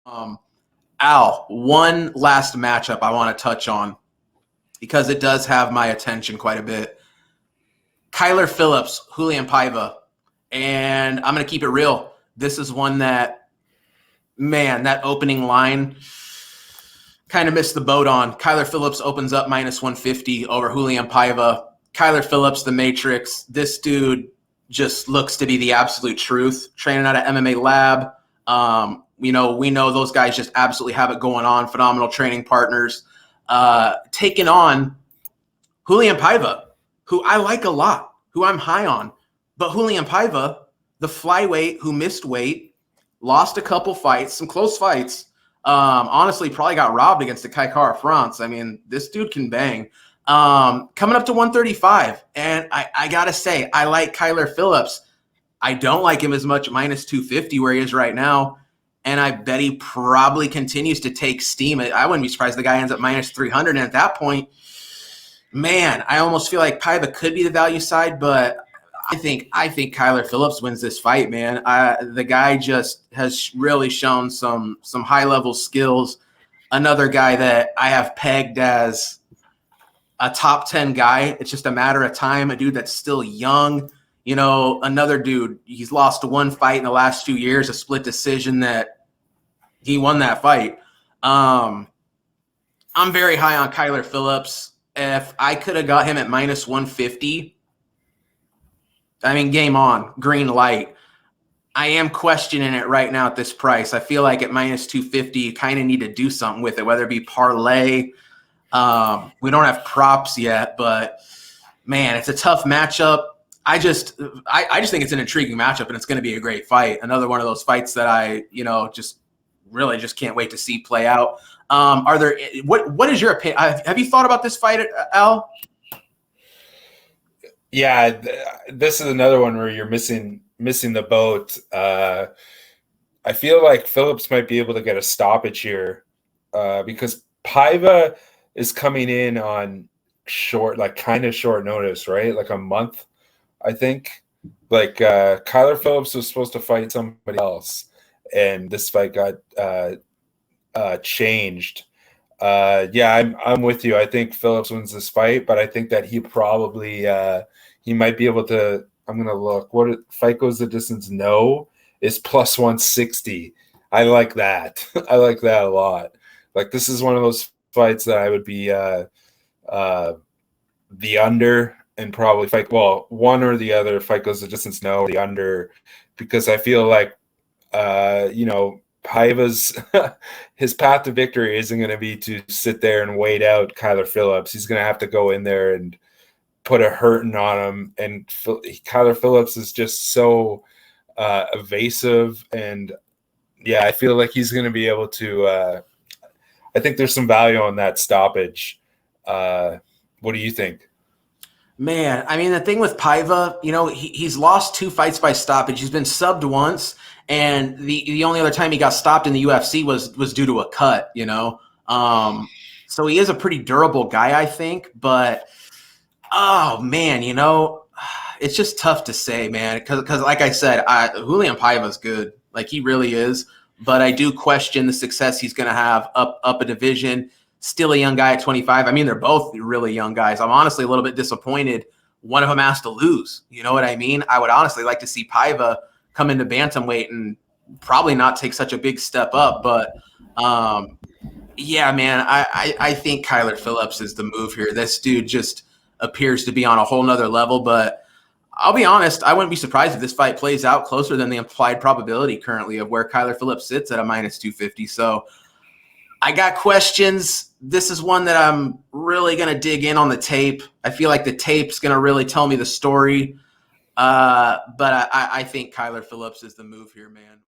Um, Al, one last matchup I want to touch on because it does have my attention quite a bit. Kyler Phillips, Raulian Paiva, and I'm going to keep it real. This is one that, man, that opening line kind of missed the boat on. Kyler Phillips opens up minus 150 over Raulian Paiva. Kyler Phillips, the Matrix. This dude just looks to be the absolute truth. Training out of MMA Lab. We know those guys just absolutely have it going on. Phenomenal training partners. Taking on Raulian Paiva, who I like a lot, who I'm high on. But Raulian Paiva, the flyweight who missed weight, lost a couple fights, some close fights. Honestly, probably got robbed against the Kai Kara France. I mean, this dude can bang. Coming up to 135. And I got to say, I like Kyler Phillips. I don't like him as much minus 250 where he is right now. And I bet he probably continues to take steam. I wouldn't be surprised the guy ends up minus 300. And at that point, man, I almost feel like Paiva could be the value side, but I think Kyler Phillips wins this fight, man. The guy just has really shown some high-level skills. Another guy that I have pegged as a top 10 guy. It's just a matter of time. A dude that's still young. Another dude, he's lost one fight in the last few years, a split decision that he won that fight. I'm very high on Kyler Phillips. If I could have got him at minus 150, I mean, game on, green light. I am questioning it right now at this price. I feel like at minus 250, you kind of need to do something with it, whether it be parlay. We don't have props yet, but man, it's a tough matchup. I just think it's an intriguing matchup, and it's going to be a great fight. Another one of those fights that I, just really just can't wait to see play out. What is your opinion? Have you thought about this fight, Al? Yeah, this is another one where you're missing the boat. I feel like Phillips might be able to get a stoppage here because Paiva is coming in on kind of short notice, right? Like a month, I think. Like Kyler Phillips was supposed to fight somebody else, and this fight got changed. I'm with you. I think Phillips wins this fight, but I think that he probably he might be able to. I'm gonna look. What fight goes the distance? No, is plus 160. I like that. I like that a lot. Like this is one of those fights that I would be the under and probably fight. Well, one or the other. Fight goes the distance. No, the under, because I feel like Paiva's his path to victory isn't going to be to sit there and wait out Kyler Phillips. He's going to have to go in there and put a hurting on him. And Kyler Phillips is just so evasive. And yeah, I feel like he's going to be able to. I think there's some value on that stoppage. What do you think? Man, I mean, the thing with Paiva, he's lost 2 fights by stoppage. He's been subbed once, and the only other time he got stopped in the UFC was due to a cut, So he is a pretty durable guy, I think. But, oh, man, it's just tough to say, man. Because like I said, Raulian Paiva's good. Like, he really is. But I do question the success he's going to have up a division. Still a young guy at 25. I mean, they're both really young guys. I'm honestly a little bit disappointed one of them has to lose. You know what I mean? I would honestly like to see Paiva come into bantamweight and probably not take such a big step up. But, yeah, man, I think Kyler Phillips is the move here. This dude just appears to be on a whole nother level. But I'll be honest, I wouldn't be surprised if this fight plays out closer than the implied probability currently of where Kyler Phillips sits at a minus 250. So I got questions. This is one that I'm really going to dig in on the tape. I feel like the tape's going to really tell me the story. But I think Kyler Phillips is the move here, man.